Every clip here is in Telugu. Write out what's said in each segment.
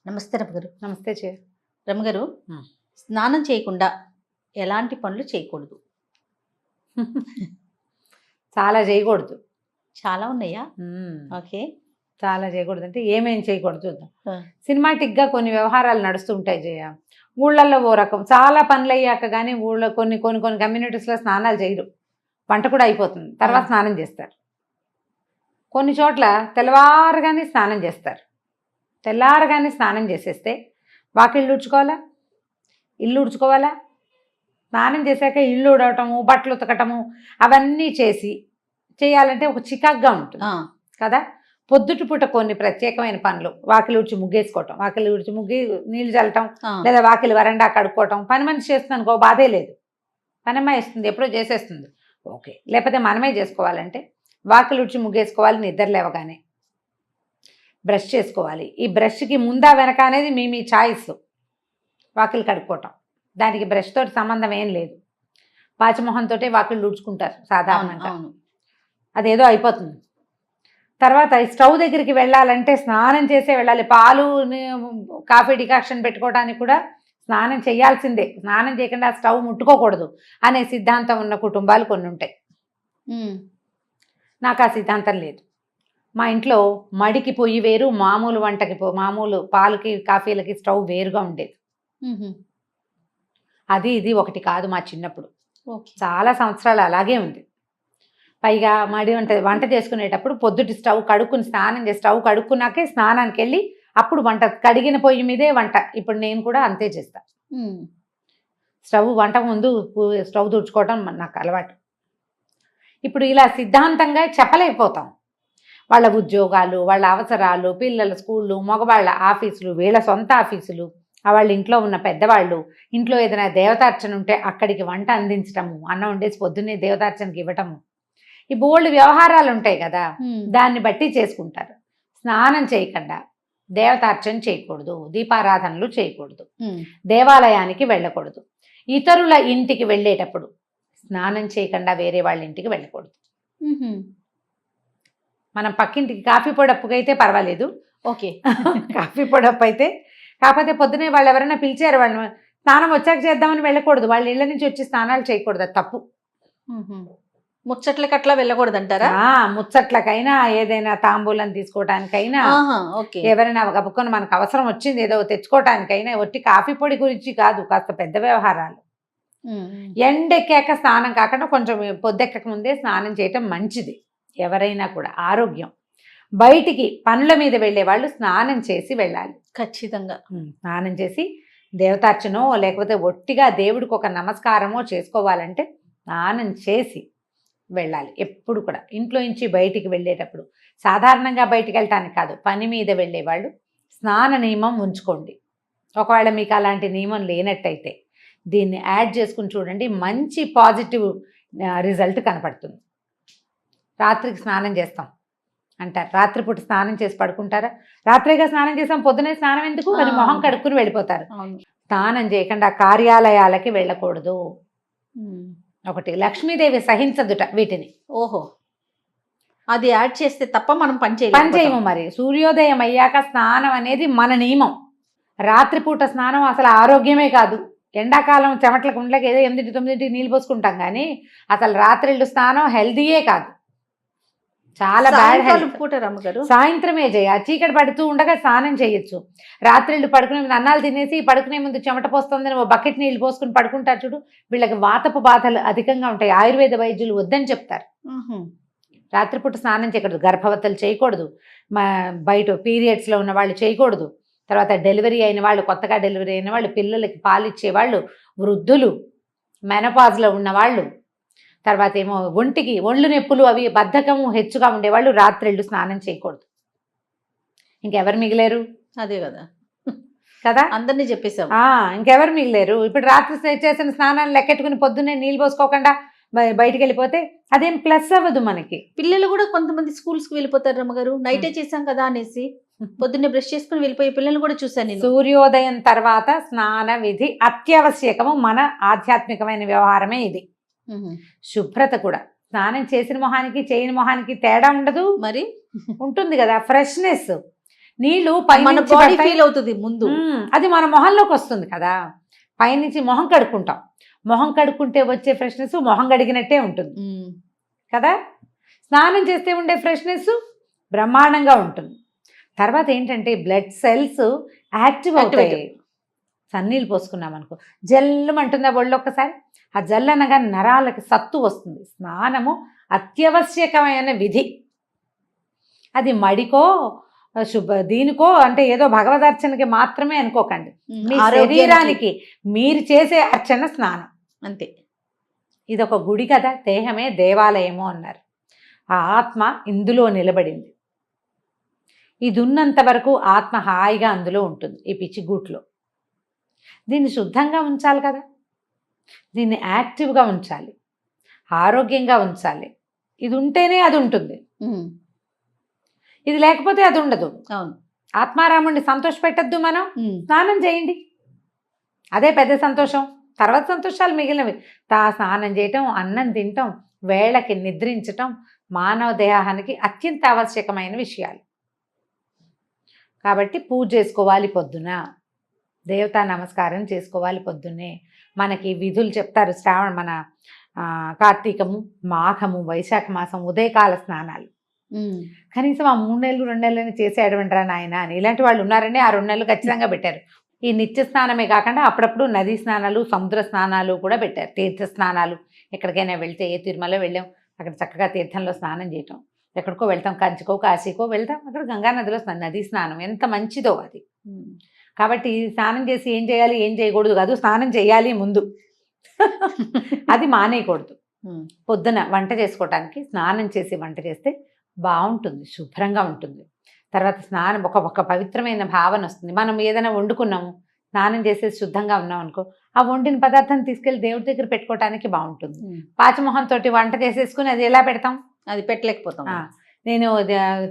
నమస్తే రమగారు. నమస్తే రమగారు, హ్మ్. స్నానం చేయకుండా ఎలాంటి పనులు చేయకూడదు? చాలా చేయకూడదు. చాలా ఉన్నాయా? ఓకే. చాలా చేయకూడదు అంటే ఏమేం చేయకూడదు చూద్దాం. ఆ. సినిమాటిక్గా కొన్ని వ్యవహారాలు నడుస్తూ ఉంటాయి జయ. ఊళ్ళల్లో ఓ రకం చాలా పనులు అయ్యాక కానీ ఊళ్ళో కొన్ని కొన్ని కొన్ని కమ్యూనిటీస్లో స్నానాలు చేయరు. వంట కూడా అయిపోతుంది, తర్వాత స్నానం చేస్తారు. కొన్ని చోట్ల తెల్లవారుగానే స్నానం చేస్తారు. తెల్లారగానే స్నానం చేసేస్తే వాకిళ్ళు ఉడ్చుకోవాలా, ఇల్లు ఉడ్చుకోవాలా, స్నానం చేశాక ఇల్లు ఉడవటము, బట్టలు ఉతకటము అవన్నీ చేయాలంటే ఒక చికాగ్గా ఉంటుంది కదా. పొద్దుటి పూట కొన్ని ప్రత్యేకమైన పనులు, వాకిలి ఉడిచి ముగ్గేసుకోవటం, వాకిలి ఉడిచి ముగ్గి నీళ్లు చల్లటం, లేదా వాకిలి వరండా కడుక్కోవటం. పని మనిషి చేస్తుంది అనుకో, బాధే లేదు, పనమ్మాయి వేస్తుంది, ఎప్పుడో చేసేస్తుంది, ఓకే. లేకపోతే మనమే చేసుకోవాలంటే వాకిలి ఉడిచి ముగ్గేసుకోవాలి, నిద్ర లేవగానే బ్రష్ చేసుకోవాలి. ఈ బ్రష్కి ముందా వెనక అనేది మీ చాయిస్. వాకిలి కడుక్కోవటం దానికి బ్రష్ తోటి సంబంధం ఏం లేదు. పాచిమొహంతో వాకిళ్ళు ఊడ్చుకుంటారు సాధారణంగా, అదేదో అయిపోతుంది. తర్వాత స్టవ్ దగ్గరికి వెళ్ళాలంటే స్నానం చేసే వెళ్ళాలి. పాలు కాఫీ డికాక్షన్ పెట్టుకోవడానికి కూడా స్నానం చేయాల్సిందే. స్నానం చేయకుండా స్టవ్ ముట్టుకోకూడదు అనే సిద్ధాంతం ఉన్న కుటుంబాలు కొన్ని ఉంటాయి. నాకు ఆ సిద్ధాంతం లేదు. మా ఇంట్లో మడికి పొయ్యి వేరు, మామూలు వంటకి మామూలు పాలకి కాఫీలకి స్టవ్ వేరుగా ఉండేది. అది ఇది ఒకటి కాదు. మా చిన్నప్పుడు చాలా సంవత్సరాలు అలాగే ఉంది. పైగా మడి వంట చేసుకునేటప్పుడు పొద్దుటి స్టవ్ కడుక్కుని స్నానం చేసి స్టవ్ కడుక్కున్నాకే స్నానానికి వెళ్ళి అప్పుడు వంట, కడిగిన పొయ్యి మీదే వంట. ఇప్పుడు నేను కూడా అంతే చేస్తా. స్టవ్ వంట ముందు స్టవ్ తుడుచుకోవటం నాకు అలవాటు. ఇప్పుడు ఇలా సిద్ధాంతంగా చెప్పలేకపోతాం. వాళ్ళ ఉద్యోగాలు, వాళ్ళ అవసరాలు, పిల్లల స్కూళ్ళు, మగవాళ్ళ ఆఫీసులు, వీళ్ళ సొంత ఆఫీసులు, వాళ్ళ ఇంట్లో ఉన్న పెద్దవాళ్ళు, ఇంట్లో ఏదైనా దేవతార్చన ఉంటే అక్కడికి వంట అందించటము, అన్నం వండేసి పొద్దున్నే దేవతార్చనకి ఇవ్వటము, ఈ బోల్డ్ వ్యవహారాలు ఉంటాయి కదా, దాన్ని బట్టి చేసుకుంటారు. స్నానం చేయకుండా దేవతార్చన చేయకూడదు, దీపారాధనలు చేయకూడదు, దేవాలయానికి వెళ్ళకూడదు, ఇతరుల ఇంటికి వెళ్ళేటప్పుడు స్నానం చేయకుండా వేరే వాళ్ళ ఇంటికి వెళ్ళకూడదు. మనం పక్కింటికి కాఫీ పొడప్పుకి అయితే పర్వాలేదు, ఓకే. కాఫీ పొడప్పు అయితే, కాకపోతే పొద్దునే వాళ్ళు ఎవరైనా పిలిచారు, వాళ్ళు స్నానం వచ్చాక చేద్దామని వెళ్ళకూడదు. వాళ్ళ ఇళ్ళ నుంచి వచ్చి స్నానాలు చేయకూడదు, అది తప్పు. ముచ్చట్లకి అట్లా వెళ్ళకూడదు అంటారా? ముచ్చట్లకైనా, ఏదైనా తాంబూలం తీసుకోవటానికైనా, ఎవరైనా గబుకొని మనకు అవసరం వచ్చింది ఏదో తెచ్చుకోవటానికైనా, ఒట్టి కాఫీ పొడి గురించి కాదు, కాస్త పెద్ద వ్యవహారాలు. ఎండెక్కాక స్నానం కాకుండా కొంచెం పొద్దెక్కక ముందే స్నానం చేయటం మంచిది. ఎవరైనా కూడా ఆరోగ్యం. బయటికి పనుల మీద వెళ్ళే వాళ్ళు స్నానం చేసి వెళ్ళాలి ఖచ్చితంగా. స్నానం చేసి దేవతార్చనో లేకపోతే ఒట్టిగా దేవుడికి ఒక నమస్కారమో చేసుకోవాలంటే స్నానం చేసి వెళ్ళాలి. ఎప్పుడు కూడా ఇంట్లో నుంచి బయటికి వెళ్ళేటప్పుడు, సాధారణంగా బయటికి వెళ్ళటానికి కాదు, పని మీద వెళ్ళేవాళ్ళు స్నాన నియమం ఉంచుకోండి. ఒకవేళ మీకు అలాంటి నియమం లేనట్టయితే దీన్ని యాడ్ చేసుకుని చూడండి, మంచి పాజిటివ్ రిజల్ట్ కనపడుతుంది. రాత్రికి స్నానం చేస్తాం అంటారు, రాత్రిపూట స్నానం చేసి పడుకుంటారా? రాత్రిగా స్నానం చేసాం, పొద్దునే స్నానం ఎందుకు, అది మొహం కడుక్కుని వెళ్ళిపోతారు. స్నానం చేయకుండా కార్యాలయాలకి వెళ్ళకూడదు. ఒకటి, లక్ష్మీదేవి సహించదుట వీటిని. ఓహో, అది యాడ్ చేస్తే తప్ప మనం పని చేయము. మరి సూర్యోదయం అయ్యాక స్నానం అనేది మన నియమం. రాత్రిపూట స్నానం అసలు ఆరోగ్యమే కాదు. ఎండాకాలం చెమట్లకు ఉండలేక ఏదో 8, 9 నీళ్ళు పోసుకుంటాం, కానీ అసలు రాత్రిళ్ళు స్నానం హెల్దీయే కాదు, చాలా బ్యాడ్ హెల్త్. సాయంత్రమే చీకటి పడుతూ ఉండగా స్నానం చేయొచ్చు. రాత్రిళ్ళు పడుకునే ముందు అన్నాలు తినేసి పడుకునే ముందు చెమట పోస్తుందని ఓ బకెట్ నీళ్ళు పోసుకుని పడుకుంటారు చూడు, వీళ్ళకి వాతపు బాధలు అధికంగా ఉంటాయి. ఆయుర్వేద వైద్యులు వద్దని చెప్తారు. రాత్రిపూట స్నానం చేయకూడదు, గర్భవతులు చేయకూడదు, బయట పీరియడ్స్లో ఉన్న వాళ్ళు చేయకూడదు, తర్వాత డెలివరీ అయిన వాళ్ళు, కొత్తగా డెలివరీ అయిన వాళ్ళు, పిల్లలకి పాలిచ్చేవాళ్ళు, వృద్ధులు, మెనపాజ్లో ఉన్నవాళ్ళు, తర్వాత ఏమో ఒళ్ళు నొప్పులు అవి బద్ధకము హెచ్చుగా ఉండేవాళ్ళు రాత్రిళ్ళు స్నానం చేయకూడదు. ఇంకెవరు మిగిలేరు? అదే కదా కదా, అందరినీ చెప్పేసాం. ఇంకెవరు మిగిలేరు? ఇప్పుడు రాత్రి చేసిన స్నానాలు లెక్కెట్టుకుని పొద్దున్నే నీళ్ళు పోసుకోకుండా బయటికి వెళ్ళిపోతే అదేం ప్లస్ అవ్వదు మనకి. పిల్లలు కూడా కొంతమంది స్కూల్స్కి వెళ్ళిపోతారు రమ్మగారు, నైటే చేసాం కదా అనేసి పొద్దున్నే బ్రష్ చేసుకుని వెళ్ళిపోయే పిల్లలు కూడా చూశాను. సూర్యోదయం తర్వాత స్నాన విధి అత్యావశ్యకము. మన ఆధ్యాత్మికమైన వ్యవహారమే ఇది. శుభ్రత కూడా, స్నానం చేసిన మొహానికి చేయని మొహానికి తేడా ఉండదు, మరి ఉంటుంది కదా. ఫ్రెష్నెస్, నీళ్లు మన పైనుంచి బాడీ పడతాయి. ఫీల్ అవుతుంది ముందు. అది మన మొహంలోకి వస్తుంది కదా. పైనుంచి మొహం కడుక్కుంటాం, మొహం కడుక్కుంటే వచ్చే ఫ్రెష్నెస్ మొహం కడిగినట్టే ఉంటుంది కదా. స్నానం చేస్తే ఉండే ఫ్రెష్నెస్ బ్రహ్మాండంగా ఉంటుంది. తర్వాత ఏంటంటే బ్లడ్ సెల్స్ యాక్టివ్ అవుతాయి. సన్నీళ్ళు పోసుకున్నాం అనుకో జల్లుమంటుందా ఒళ్ళు ఒక్కసారి. ఆ జల్లు అనగా నరాలకి సత్తు వస్తుంది. స్నానము అత్యవశ్యకమైన విధి. అది మడికో దీనికో అంటే ఏదో భగవదర్చనకి మాత్రమే అనుకోకండి. మీ శరీరానికి మీరు చేసే అర్చన స్నానం అంతే. ఇది ఒక గుడి కదా, దేహమే దేవాలయము అన్నారు. ఆ ఆత్మ ఇందులో నిలబడింది. ఇది ఉన్నంత వరకు ఆత్మ హాయిగా అందులో ఉంటుంది, ఈ పిచ్చిగూట్లో. దీన్ని శుద్ధంగా ఉంచాలి కదా, దీన్ని యాక్టివ్గా ఉంచాలి, ఆరోగ్యంగా ఉంచాలి. ఇది ఉంటేనే అది ఉంటుంది, ఇది లేకపోతే అది ఉండదు. అవును. ఆత్మారాముడిని సంతోష పెట్టద్దు మనం. స్నానం చేయండి, అదే పెద్ద సంతోషం. తర్వాత సంతోషాలు మిగిలినవి. స్నానం చేయటం, అన్నం తినటం, వేళకి నిద్రించటం మానవ దేహానికి అత్యంత ఆవశ్యకమైన విషయాలు. కాబట్టి పూజ చేసుకోవాలి పొద్దున, దేవతా నమస్కారం చేసుకోవాలి పొద్దున్నే. మనకి విధులు చెప్తారు. మన కార్తీకము, మాఘము, వైశాఖ మాసం ఉదయకాల స్నానాలు. కనీసం ఆ 3 నెలలు 2 నెలలని చేసేయడమంటారా నాయన అని ఇలాంటి వాళ్ళు ఉన్నారండి. ఆ 2 నెలలు ఖచ్చితంగా పెట్టారు. ఈ నిత్య స్నానమే కాకుండా అప్పుడప్పుడు నదీ స్నానాలు, సముద్ర స్నానాలు కూడా పెట్టారు. తీర్థ స్నానాలు, ఎక్కడికైనా వెళ్తే, ఏ తిరుమల వెళ్ళాం అక్కడ చక్కగా తీర్థంలో స్నానం చేయటం, ఎక్కడికో వెళ్తాం, కంచికో కాశీకో వెళ్తాం, అక్కడ గంగా నదిలో నదీ స్నానం ఎంత మంచిదో అది. కాబట్టి స్నానం చేసి ఏం చేయాలి ఏం చేయకూడదు కాదు, స్నానం చేయాలి ముందు. అది మానేయకూడదు. పొద్దున వంట చేసుకోవటానికి స్నానం చేసి వంట చేస్తే బాగుంటుంది, శుభ్రంగా ఉంటుంది. తర్వాత స్నానం ఒక పవిత్రమైన భావన వస్తుంది. మనం ఏదైనా వండుకున్నాము, స్నానం చేసేసి శుద్ధంగా ఉన్నాం అనుకో, ఆ వండిన పదార్థాన్ని తీసుకెళ్ళి దేవుడి దగ్గర పెట్టుకోవటానికి బాగుంటుంది. పాచమొహంతో వంట చేసేసుకుని అది ఎలా పెడతాం, అది పెట్టలేకపోతాం. నేను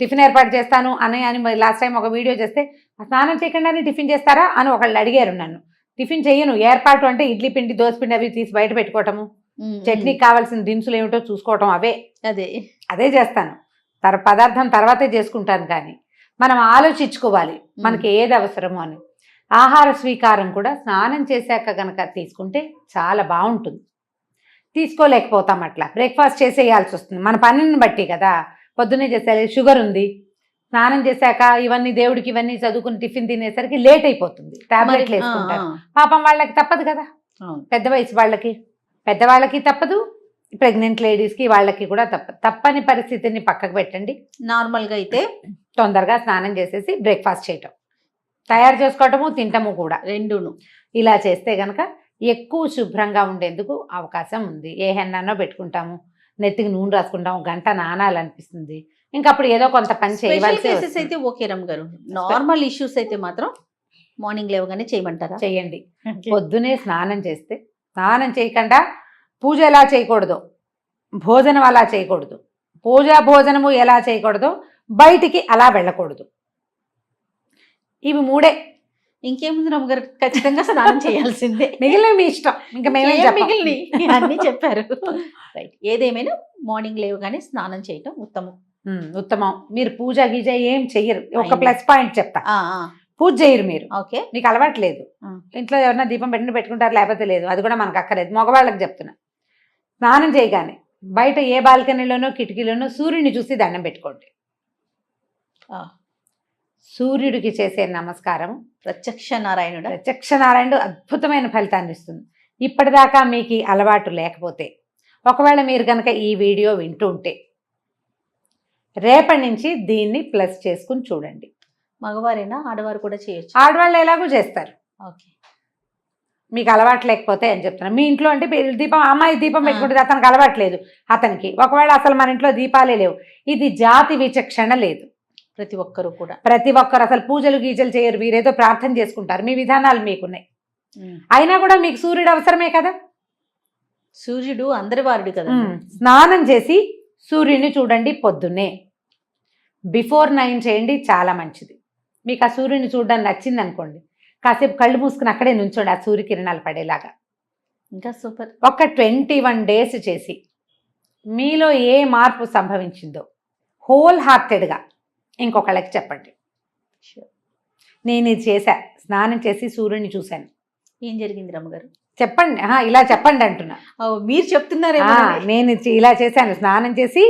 టిఫిన్ ఏర్పాటు చేస్తాను అని లాస్ట్ టైం ఒక వీడియో చేస్తే, స్నానం చేయకుండానే టిఫిన్ చేస్తారా అని ఒకళ్ళు అడిగారు నన్ను. టిఫిన్ చెయ్యను, ఏర్పాటు అంటే ఇడ్లీ పిండి, దోశ పిండి అవి తీసి బయట పెట్టుకోవటము, చట్నీకి కావాల్సిన దినుసులు ఏమిటో చూసుకోవటం, అదే చేస్తాను. పదార్థం తర్వాతే చేసుకుంటాను. కానీ మనం ఆలోచించుకోవాలి మనకి ఏది అవసరమో అని. ఆహార స్వీకారం కూడా స్నానం చేశాక గనక తీసుకుంటే చాలా బాగుంటుంది. తీసుకోలేకపోతాం, అట్లా బ్రేక్ఫాస్ట్ చేసేయాల్సి వస్తుంది మన పనిని బట్టి కదా. పొద్దున్నే చేసేయాలి, షుగర్ ఉంది, స్నానం చేశాక ఇవన్నీ దేవుడికి ఇవన్నీ చదువుకుని టిఫిన్ తినేసరికి లేట్ అయిపోతుంది, టాబ్లెట్లు వేసుకుంటారు. పాపం వాళ్ళకి తప్పదు కదా, పెద్ద వయసు వాళ్ళకి, పెద్దవాళ్ళకి తప్పదు, ప్రెగ్నెంట్ లేడీస్కి వాళ్ళకి కూడా తప్పని పరిస్థితిని పక్కకు పెట్టండి. నార్మల్గా అయితే తొందరగా స్నానం చేసేసి బ్రేక్ఫాస్ట్ చేయటం, తయారు చేసుకోవటము, తింటము కూడా రెండును. ఇలా చేస్తే గనక ఎక్కువ శుభ్రంగా ఉండేందుకు అవకాశం ఉంది. ఏ హెన్నానో పెట్టుకుంటాము, నెత్తికి నూనె రాసుకుంటాము, గంట నానాలనిపిస్తుంది, ఇంకా అప్పుడు ఏదో కొంత పని చేయవలసి అయితే ఓకే రమ్ గారు. నార్మల్ ఇష్యూస్ అయితే మాత్రం మార్నింగ్ లేవగానే చేయమంటారా? చేయండి. పొద్దునే స్నానం చేస్తే, స్నానం చేయకుండా పూజ ఎలా చేయకూడదు, భోజనం అలా చేయకూడదు, భోజనము ఎలా చేయకూడదు, బయటికి అలా వెళ్ళకూడదు. ఇవి 3. ఇంకేముంది రమ్మగారు, ఖచ్చితంగా స్నానం చేయాల్సిందే. మిగిలిన మీ ఇష్టం, ఇంకా మేమే మిగిలిన అన్నీ చెప్పారు. రైట్. ఏదేమైనా మార్నింగ్ లేవగానే స్నానం చేయటం ఉత్తమం. మీరు పూజ గీజ ఏం చెయ్యరు. ఒక ప్లస్ పాయింట్ చెప్తా, పూజ చేయరు మీరు. ఓకే, మీకు అలవాటు లేదు. ఇంట్లో ఎవరైనా దీపం పెట్టుకుంటారు, లేకపోతే లేదు, అది కూడా మనకు అక్కర్లేదు. మగవాళ్ళకి చెప్తున్నా, స్నానం చేయగానే బయట ఏ బాల్కనీలోనో కిటికీలోనో సూర్యుని చూసి దండం పెట్టుకోండి. సూర్యుడికి చేసే నమస్కారం ప్రత్యక్ష నారాయణుడు అద్భుతమైన ఫలితాన్ని ఇస్తుంది. ఇప్పటిదాకా మీకు అలవాటు లేకపోతే, ఒకవేళ మీరు కనుక ఈ వీడియో వింటూ ఉంటే, రేపటి నుంచి దీన్ని ప్లస్ చేసుకుని చూడండి. మగవారైనా ఆడవారు కూడా చేయొచ్చు. ఆడవాళ్ళు ఎలాగో చేస్తారు. ఓకే, మీకు అలవాటు లేకపోతే అని చెప్తున్నాను. మీ ఇంట్లో అంటే దీపం, అమ్మాయి దీపం పెట్టుకుంటుంది, అతనికి అలవాట్లేదు, అతనికి ఒకవేళ అసలు మన ఇంట్లో దీపాలే లేవు, ఇది జాతి విచక్షణ లేదు. ప్రతి ఒక్కరు అసలు పూజలు గీజలు చేయరు, మీరేదో ప్రార్థన చేసుకుంటారు, మీ విధానాలు మీకున్నాయి. అయినా కూడా మీకు సూర్యుడు అవసరమే కదా, సూర్యుడు అందరి వారుడు కదా. స్నానం చేసి సూర్యుడిని చూడండి పొద్దున్నే, బిఫోర్ 9 చేయండి, చాలా మంచిది. మీకు ఆ సూర్యుని చూడడానికి నచ్చింది అనుకోండి, కాసేపు కళ్ళు మూసుకుని అక్కడే నుంచోండి, ఆ సూర్యకిరణాలు పడేలాగా. ఇంకా సూపర్. ఒక 21 డేస్ చేసి మీలో ఏ మార్పు సంభవించిందో హోల్ హార్టెడ్గా ఇంకొకళ్ళకి చెప్పండి. నేను ఇది చేశా, స్నానం చేసి సూర్యుని చూశాను. ఏం జరిగింది రమ్మగారు? చెప్పండి, ఇలా చెప్పండి అంటున్నా. మీరు చెప్తున్నారేమో. నేను ఇలా చేశాను, స్నానం చేసి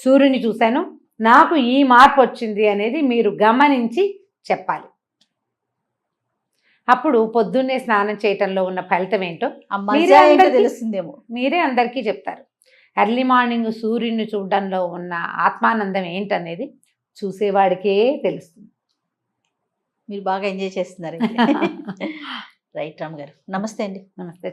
సూర్యుని చూశాను, నాకు ఈ మార్పు వచ్చింది అనేది మీరు గమనించి చెప్పాలి. అప్పుడు పొద్దున్నే స్నానం చేయటంలో ఉన్న ఫలితం ఏంటో తెలుస్తుందేమో, మీరే అందరికీ చెప్తారు. ఎర్లీ మార్నింగ్ సూర్యుని చూడడంలో ఉన్న ఆత్మానందం ఏంటనేది చూసేవాడికే తెలుస్తుంది. మీరు బాగా ఎంజాయ్ చేస్తున్నారు. రైట్ రామ్ గారు, నమస్తే అండి. నమస్తే.